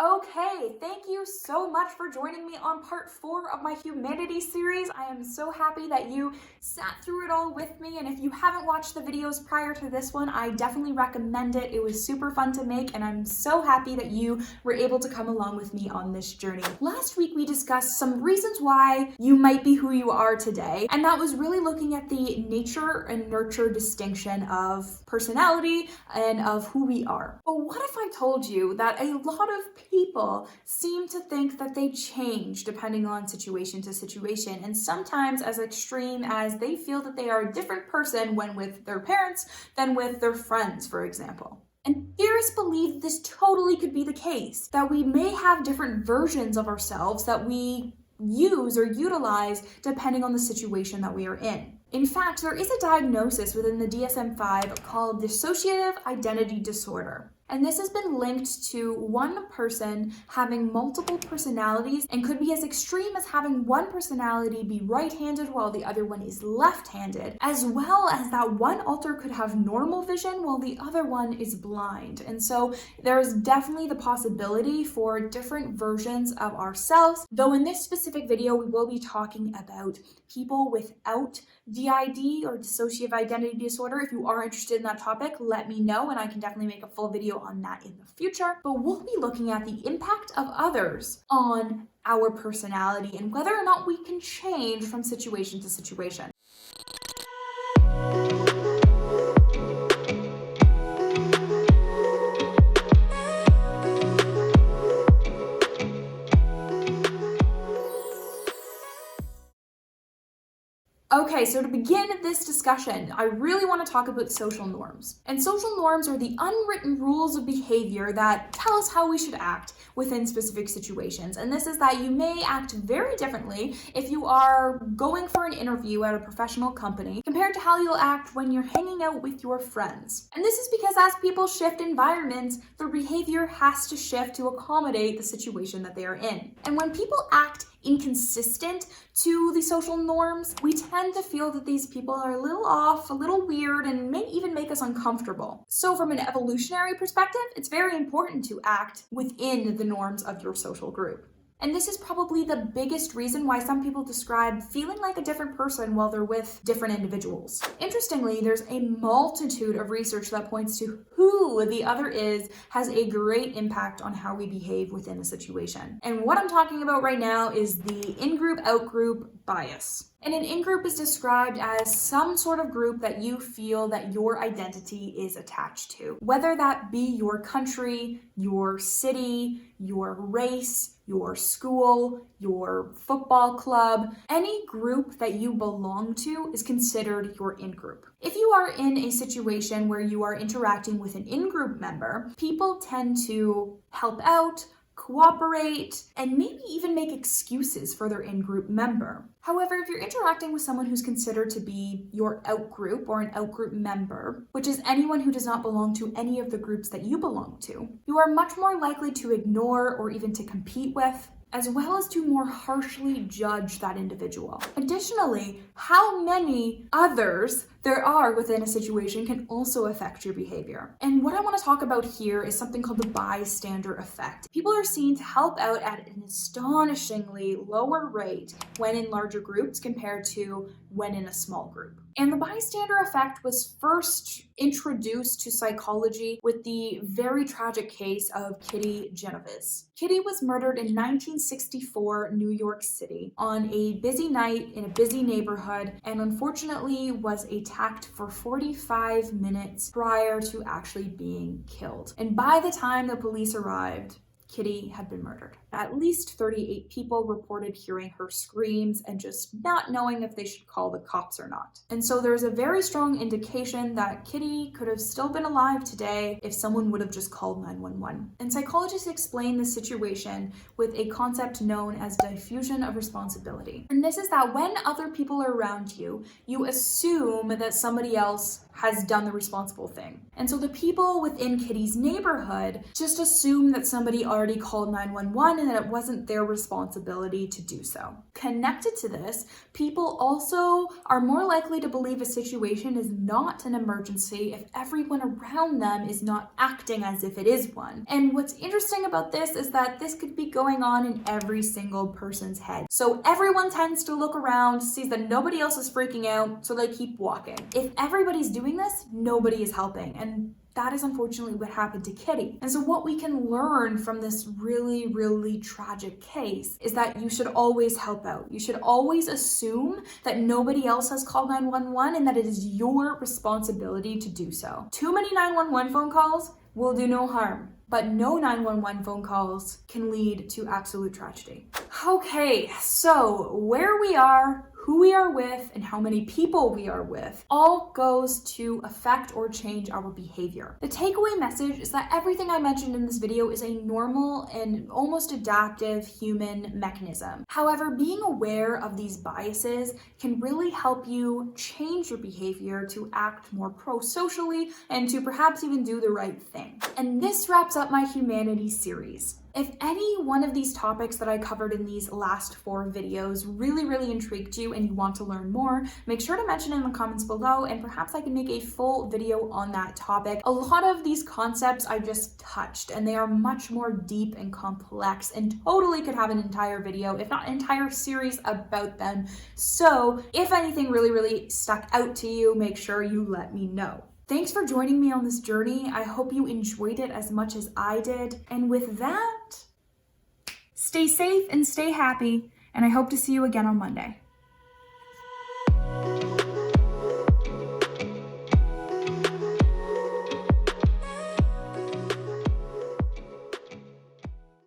Okay, thank you so much for joining me on part 4 of my humanities series. I am so happy that you sat through it all with me, and if you haven't watched the videos prior to this one, I definitely recommend it. It was super fun to make, and I'm so happy that you were able to come along with me on this journey. Last week we discussed some reasons why you might be who you are today, and that was really looking at the nature and nurture distinction of personality and of who we are. But what if I told you that a lot of people seem to think that they change depending on situation to situation, and sometimes as extreme as they feel that they are a different person when with their parents than with their friends, for example. And theorists believe this totally could be the case, that we may have different versions of ourselves that we use or utilize depending on the situation that we are in. In fact, there is a diagnosis within the DSM-5 called dissociative identity disorder. And this has been linked to one person having multiple personalities and could be as extreme as having one personality be right-handed while the other one is left-handed, as well as that one alter could have normal vision while the other one is blind. And so there's definitely the possibility for different versions of ourselves, though in this specific video we will be talking about people without DID or dissociative identity disorder. If you are interested in that topic, let me know and I can definitely make a full video on that in the future. But we'll be looking at the impact of others on our personality and whether or not we can change from situation to situation. Okay, so to begin this discussion, I really want to talk about social norms. And social norms are the unwritten rules of behavior that tell us how we should act within specific situations. And this is that you may act very differently if you are going for an interview at a professional company compared to how you'll act when you're hanging out with your friends. And this is because as people shift environments, their behavior has to shift to accommodate the situation that they are in. And when people act inconsistent to the social norms, we tend to feel that these people are a little off, a little weird, and may even make us uncomfortable. So from an evolutionary perspective, it's very important to act within the norms of your social group. And this is probably the biggest reason why some people describe feeling like a different person while they're with different individuals. Interestingly, there's a multitude of research that points to who the other is has a great impact on how we behave within a situation. And what I'm talking about right now is the in-group, out-group bias. And an in-group is described as some sort of group that you feel that your identity is attached to, whether that be your country, your city, your race, your school, your football club. Any group that you belong to is considered your in-group. If you are in a situation where you are interacting with an in-group member, people tend to help out, cooperate, and maybe even make excuses for their in-group member. However, if you're interacting with someone who's considered to be your out-group or an out-group member, which is anyone who does not belong to any of the groups that you belong to, you are much more likely to ignore or even to compete with, as well as to more harshly judge that individual. Additionally, how many others there are within a situation can also affect your behavior. And what I want to talk about here is something called the bystander effect. People are seen to help out at an astonishingly lower rate when in larger groups compared to when in a small group. And the bystander effect was first introduced to psychology with the very tragic case of Kitty Genovese. Kitty was murdered in 1964 New York City on a busy night in a busy neighborhood, and unfortunately was attacked for 45 minutes prior to actually being killed. And by the time the police arrived, Kitty had been murdered. At least 38 people reported hearing her screams and just not knowing if they should call the cops or not. And so there's a very strong indication that Kitty could have still been alive today if someone would have just called 911. And psychologists explain the situation with a concept known as diffusion of responsibility. And this is that when other people are around you, you assume that somebody else has done the responsible thing. And so the people within Kitty's neighborhood just assumed that somebody already called 911 and that it wasn't their responsibility to do so. Connected to this, people also are more likely to believe a situation is not an emergency if everyone around them is not acting as if it is one. And what's interesting about this is that this could be going on in every single person's head. So everyone tends to look around, sees that nobody else is freaking out, so they keep walking. If everybody's doing this, nobody is helping. And that is unfortunately what happened to Kitty. And so what we can learn from this really, really tragic case is that you should always help out. You should always assume that nobody else has called 911 and that it is your responsibility to do so. Too many 911 phone calls will do no harm, but no 911 phone calls can lead to absolute tragedy. Okay, so where we are, who we are with, and how many people we are with all goes to affect or change our behavior. The takeaway message is that everything I mentioned in this video is a normal and almost adaptive human mechanism. However, being aware of these biases can really help you change your behavior to act more pro-socially and to perhaps even do the right thing. And this wraps up my humanities series. If any one of these topics that I covered in these last 4 videos really intrigued you and you want to learn more, make sure to mention in the comments below and perhaps I can make a full video on that topic. A lot of these concepts I just touched and they are much more deep and complex and totally could have an entire video, if not an entire series about them. So if anything really stuck out to you, make sure you let me know. Thanks for joining me on this journey. I hope you enjoyed it as much as I did. And with that, stay safe and stay happy, and I hope to see you again on Monday.